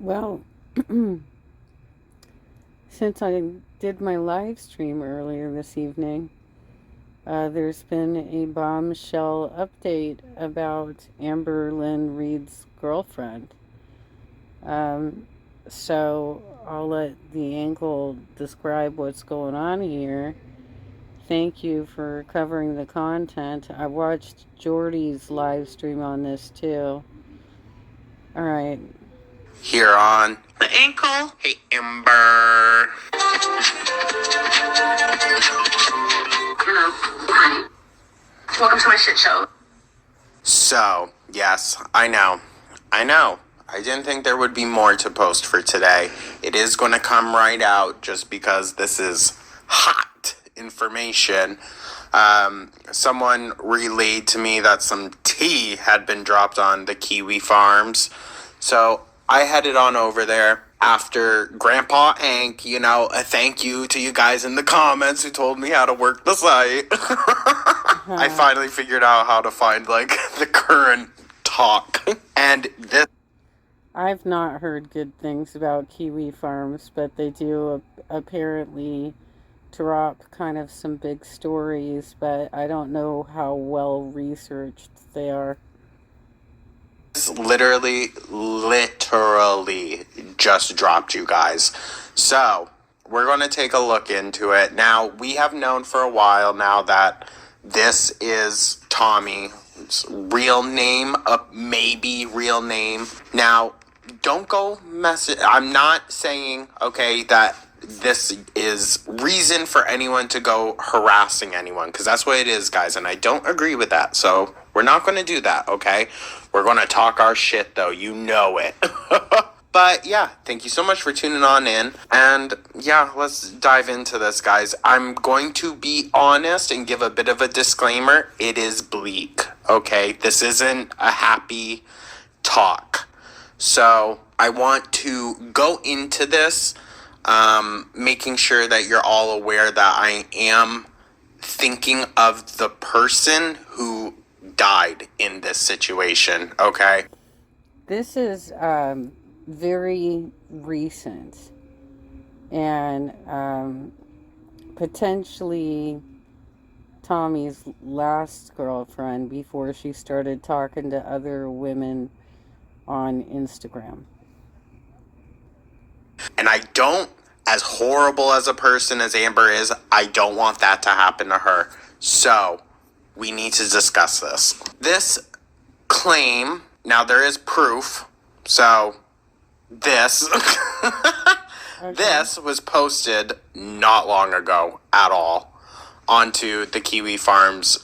Well, since I did my live stream earlier this evening, there's been a bombshell update about Amberlynn Reid's girlfriend. Um, so I'll let the ankle describe what's going on here. Thank you for covering the content. I watched Jordy's live stream on this too. All right. Here on the ankle. Hey, Amber. Hello. Hi. Welcome to my shit show. So, yes, I know. I didn't think there would be more to post for today. It is going to come right out just because this is hot information. Someone relayed to me that some tea had been dropped on the Kiwi farms. So I headed on over there after Grandpa Ank, a thank you to you guys in the comments who told me how to work the site. I finally figured out how to find, the current talk. And this... I've not heard good things about Kiwi farms, but they do apparently drop kind of some big stories, but I don't know how well researched they are. Literally just dropped, you guys. So, we're going to take a look into it. Now, we have known for a while now that this is Tommy's real name, maybe real name. Now, don't go I'm not saying, okay, that this is reason for anyone to go harassing anyone, because that's what it is, guys, and I don't agree with that. So, we're not going to do that, okay? We're going to talk our shit, though. You know it. But, yeah, thank you so much for tuning on in. And, yeah, let's dive into this, guys. I'm going to be honest and give a bit of a disclaimer. It is bleak, okay? This isn't a happy talk. So, I want to go into this making sure that you're all aware that I am thinking of the person who died in this situation, okay? This is very recent and potentially Tommy's last girlfriend before she started talking to other women on Instagram. And I don't, as horrible as a person as Amber is, I don't want that to happen to her. So, we need to discuss this. This claim, now there is proof, so this, this was posted not long ago at all onto the Kiwi Farms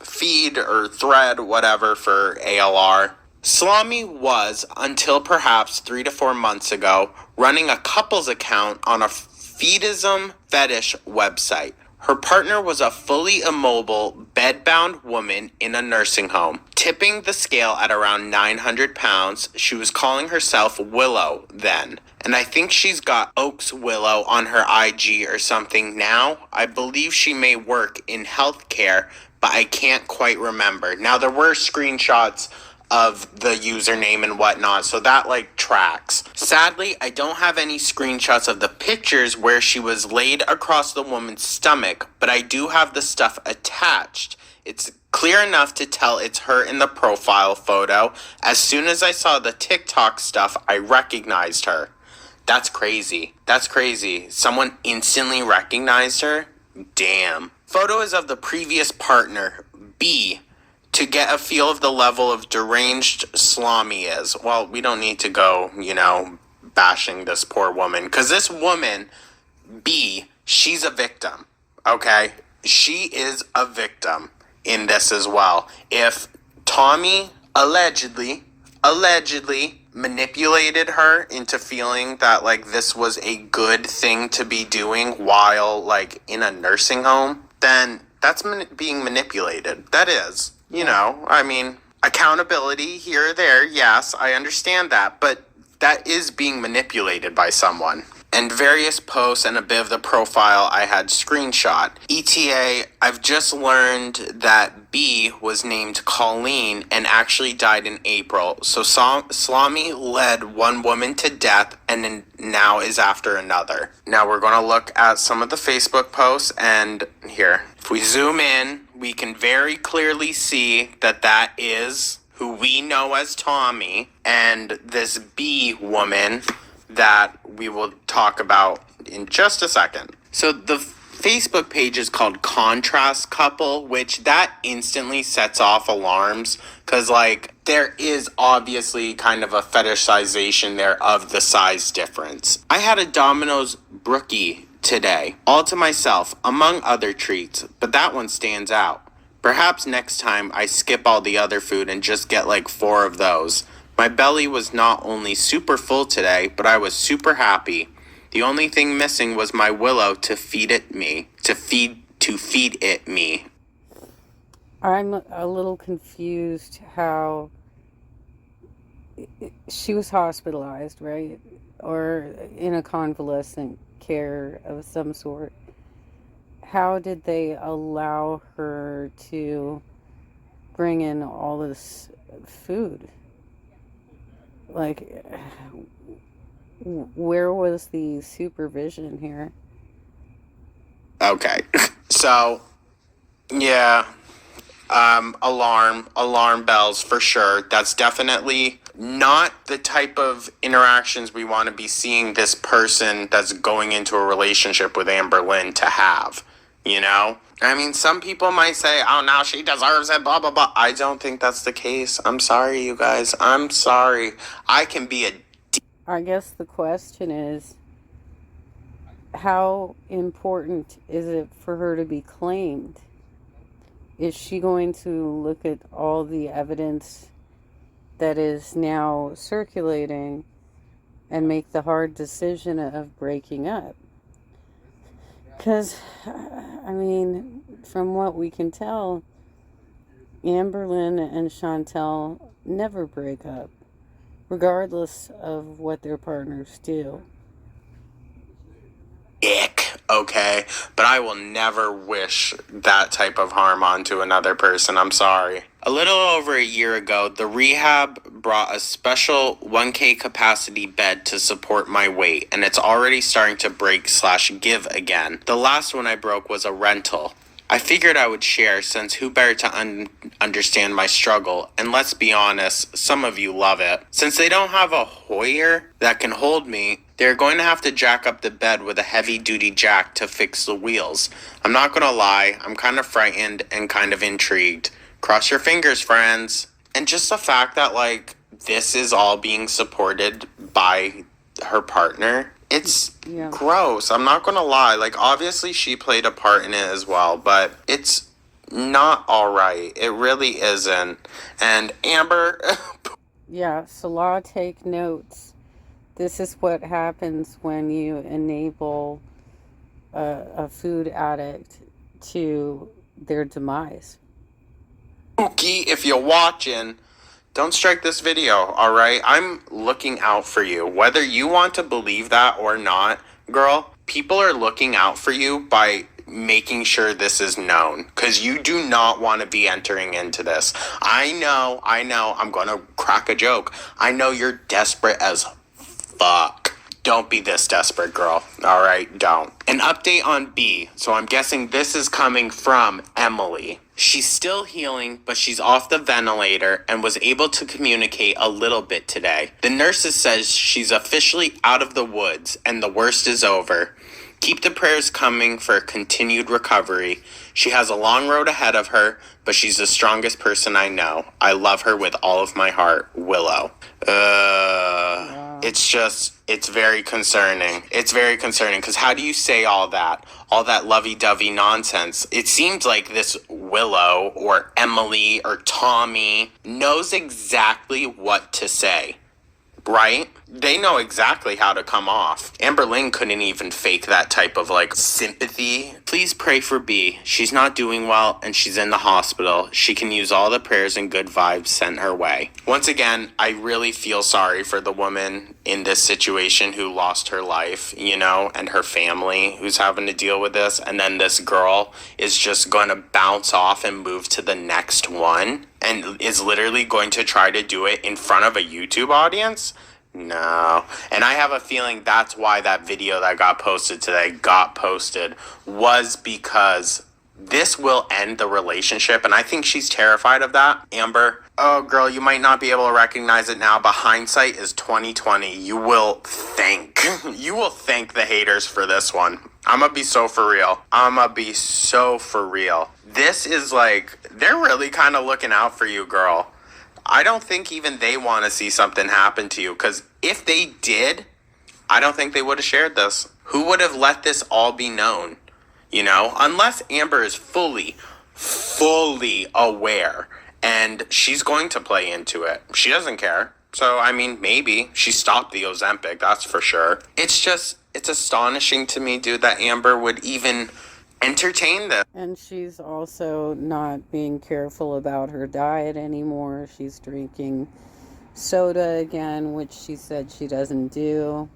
feed or thread, whatever, for ALR. Salami was, until perhaps 3 to 4 months ago, running a couples account on a fetism fetish website. Her partner was a fully immobile, bedbound woman in a nursing home. Tipping the scale at around 900 pounds, she was calling herself Willow then. And I think she's got Oaks Willow on her IG or something now. I believe she may work in healthcare, but I can't quite remember. Now, there were screenshots of the username and whatnot, so that tracks. Sadly, I don't have any screenshots of the pictures where she was laid across the woman's stomach, but I do have the stuff attached. It's clear enough to tell it's her in the profile photo. As soon as I saw the TikTok stuff, I recognized her. That's crazy. Someone instantly recognized her? Damn. Photo is of the previous partner, B, to get a feel of the level of deranged Salami is. Well, we don't need to go, bashing this poor woman. Because this woman, B, she's a victim, okay? She is a victim in this as well. If Tommy allegedly manipulated her into feeling that, this was a good thing to be doing while, in a nursing home, then that's being manipulated. That is. Accountability here or there, yes, I understand that, but that is being manipulated by someone. and various posts and a bit of the profile I had screenshot. ETA, I've just learned that B was named Colleen and actually died in April. So Salami led one woman to death and now is after another. Now we're going to look at some of the Facebook posts, and here, if we zoom in, we can very clearly see that that is who we know as Tommy, and this B woman that we will talk about in just a second. So the Facebook page is called Contrast Couple, which that instantly sets off alarms because, like, there is obviously kind of a fetishization there of the size difference. I had a Domino's Brookie today, all to myself, among other treats, but that one stands out. Perhaps next time I skip all the other food and just get like 4 of those. My belly was not only super full today, but I was super happy. The only thing missing was my Willow to feed it me. To feed it me. I'm a little confused how she was hospitalized, right? Or in a convalescent care of some sort. How did they allow her to bring in all this food? Like, where was the supervision here? Okay. So, yeah. Alarm bells for sure. That's definitely not the type of interactions we want to be seeing this person that's going into a relationship with Amberlynn to have. You know? I mean, some people might say, oh, now she deserves it, blah, blah, blah. I don't think that's the case. I'm sorry, you guys. I'm sorry. I can be a... I guess the question is, how important is it for her to be claimed? Is she going to look at all the evidence that is now circulating and make the hard decision of breaking up? Because, I mean, from what we can tell, Amberlynn and Chantel never break up, regardless of what their partners do. Ick, okay? But I will never wish that type of harm onto another person. I'm sorry. A little over a year ago, the rehab brought a special 1K capacity bed to support my weight, and it's already starting to break/give again. The last one I broke was a rental. I figured I would share, since who better to understand my struggle, and let's be honest, some of you love it. Since they don't have a Hoyer that can hold me, they're going to have to jack up the bed with a heavy-duty jack to fix the wheels. I'm not going to lie, I'm kind of frightened and kind of intrigued. Cross your fingers, friends. And just the fact that, like, this is all being supported by her partner, it's gross. I'm not going to lie. Like, obviously she played a part in it as well, but it's not all right. It really isn't. And Amber... Yeah, Salah, take notes. This is what happens when you enable a food addict to their demise. Pookie, if you're watching, don't strike this video, alright? I'm looking out for you. Whether you want to believe that or not, girl, people are looking out for you by making sure this is known. Because you do not want to be entering into this. I know, I'm going to crack a joke. I know you're desperate as fuck. Don't be this desperate, girl. Alright, don't. An update on B. So I'm guessing this is coming from Emily. She's still healing, but she's off the ventilator and was able to communicate a little bit today. The nurses says she's officially out of the woods and the worst is over. Keep the prayers coming for a continued recovery. She has a long road ahead of her, but she's the strongest person I know. I love her with all of my heart. Willow. It's very concerning. It's very concerning, because how do you say all that lovey-dovey nonsense? It seems like this Willow or Emily or Tommy knows exactly what to say, right? They know exactly how to come off. Amberlynn couldn't even fake that type of like sympathy. Please pray for B. She's not doing well and she's in the hospital. She can use all the prayers and good vibes sent her way. Once again, I really feel sorry for the woman in this situation who lost her life, you know, and her family who's having to deal with this. And then this girl is just going to bounce off and move to the next one and is literally going to try to do it in front of a YouTube audience. No. And I have a feeling that's why that video that got posted today was because this will end the relationship. And I think she's terrified of that. Amber, oh girl, you might not be able to recognize it now, but hindsight is 2020. You will thank the haters for this one. I'm gonna be so for real. This is like, they're really kind of looking out for you, girl. I don't think even they want to see something happen to you, because if they did, I don't think they would have shared this. Who would have let this all be known? You know, unless Amber is fully aware and she's going to play into it. She doesn't care. So, I mean, maybe she stopped the Ozempic, that's for sure. It's astonishing to me, dude, that Amber would even entertain this. And she's also not being careful about her diet anymore. She's drinking soda again, which she said she doesn't do.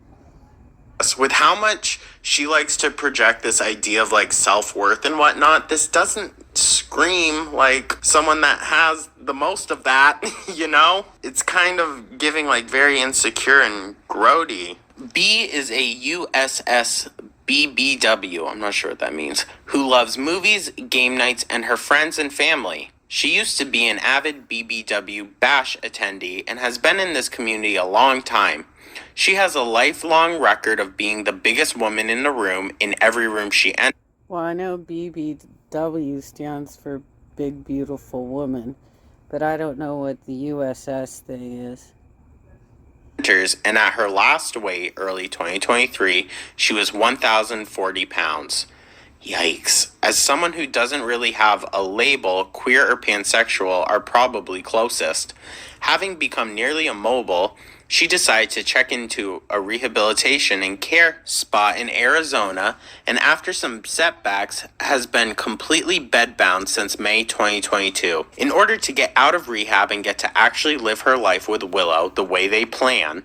With how much she likes to project this idea of like self-worth and whatnot, this doesn't scream like someone that has the most of that, you know? It's kind of giving like very insecure and grody. B is a USS BBW, I'm not sure what that means, who loves movies, game nights, and her friends and family. She used to be an avid BBW Bash attendee and has been in this community a long time. She has a lifelong record of being the biggest woman in the room in every room she enters. Well, I know BBW stands for Big Beautiful Woman, but I don't know what the USS thing is. And at her last weight, early 2023, she was 1,040 pounds. Yikes. As someone who doesn't really have a label, queer or pansexual are probably closest. Having become nearly immobile, she decided to check into a rehabilitation and care spot in Arizona, and after some setbacks, has been completely bedbound since May 2022. In order to get out of rehab and get to actually live her life with Willow the way they plan,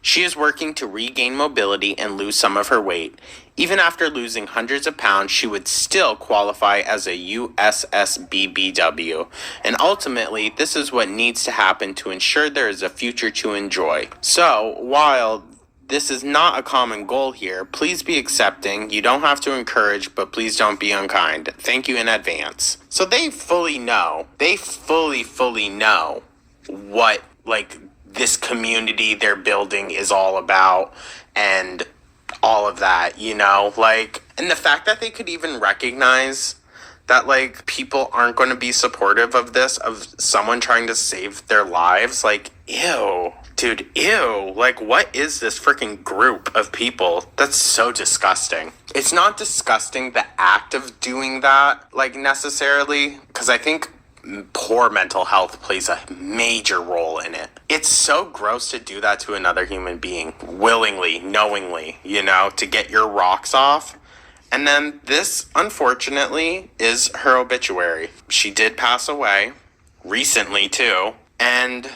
she is working to regain mobility and lose some of her weight. Even after losing hundreds of pounds, she would still qualify as a USSBBW. And ultimately, this is what needs to happen to ensure there is a future to enjoy. So, while this is not a common goal here, please be accepting. You don't have to encourage, but please don't be unkind. Thank you in advance. So they fully know. They fully know what, like, this community they're building is all about and all of that, you know, like, and the fact that they could even recognize that, like, people aren't going to be supportive of this, of someone trying to save their lives, like, ew, dude, ew, like, what is this freaking group of people? That's so disgusting. It's not disgusting the act of doing that, like, necessarily, because I think poor mental health plays a major role in it. It's so gross to do that to another human being, willingly, knowingly, you know, to get your rocks off. And then this, unfortunately, is her obituary. She did pass away recently, too, and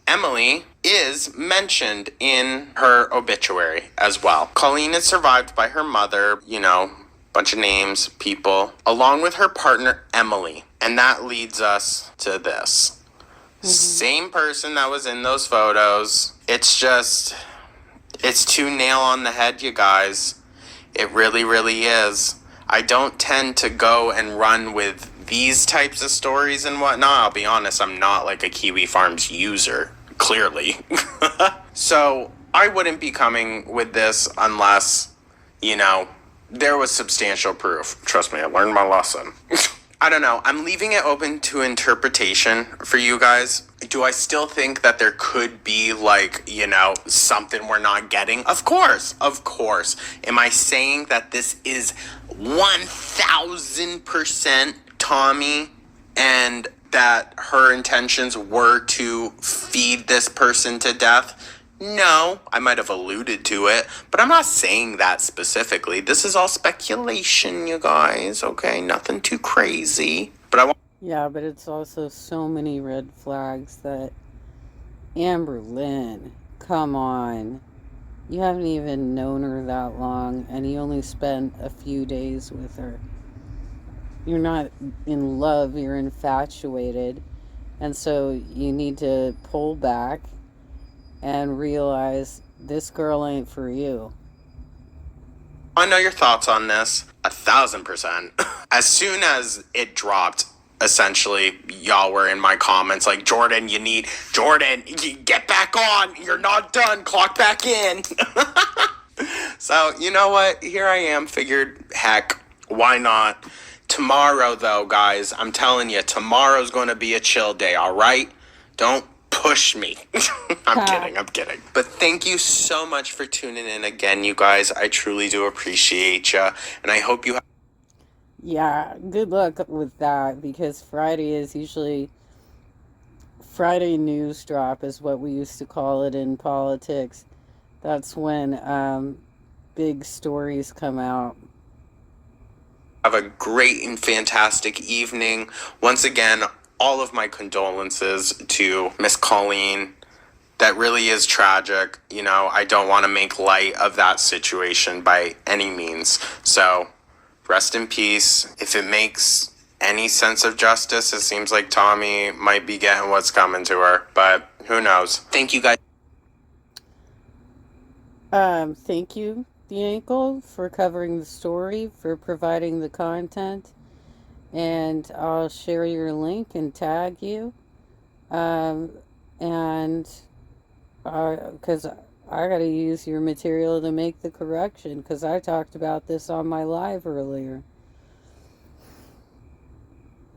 Emily is mentioned in her obituary as well. Colleen is survived by her mother, you know, bunch of names, people, along with her partner, Emily. And that leads us to this. Same person that was in those photos. It's just, it's too nail on the head, you guys. It really, really is. I don't tend to go and run with these types of stories and whatnot. I'll be honest, I'm not like a Kiwi Farms user, clearly. So I wouldn't be coming with this unless, you know, there was substantial proof. Trust me, I learned my lesson. I don't know. I'm leaving it open to interpretation for you guys. Do I still think that there could be, like, you know, something we're not getting? Of course. Am I saying that this is 1,000% Tommy and that her intentions were to feed this person to death? No, I might have alluded to it, but I'm not saying that specifically. This is all speculation, you guys, okay? Nothing too crazy. But I want. Yeah, but it's also so many red flags that Amberlynn, come on. You haven't even known her that long, and you only spent a few days with her. You're not in love, you're infatuated. And so you need to pull back and realize this girl ain't for you. I know your thoughts on this. 1,000%. As soon as it dropped, essentially, y'all were in my comments like, Jordan, get back on. You're not done. Clock back in. So, you know what? Here I am. Figured, heck, why not? Tomorrow, though, guys, I'm telling you, tomorrow's going to be a chill day, all right? Don't push me. I'm kidding. But thank you so much for tuning in again, you guys. I truly do appreciate you. And I hope you have. Yeah, good luck with that, because Friday is usually Friday news drop is what we used to call it in politics. That's when big stories come out. Have a great and fantastic evening. Once again, all of my condolences to Miss Colleen. That really is tragic. You know, I don't want to make light of that situation by any means. So, rest in peace. If it makes any sense of justice, it seems like Tommy might be getting what's coming to her. But who knows? Thank you, guys. Thank you, The Ankle, for covering the story, for providing the content. And I'll share your link and tag you. And because I got to use your material to make the correction, because I talked about this on my live earlier.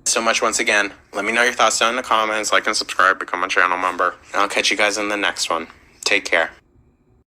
So much once again. Let me know your thoughts down in the comments. Like and subscribe, become a channel member. And I'll catch you guys in the next one. Take care.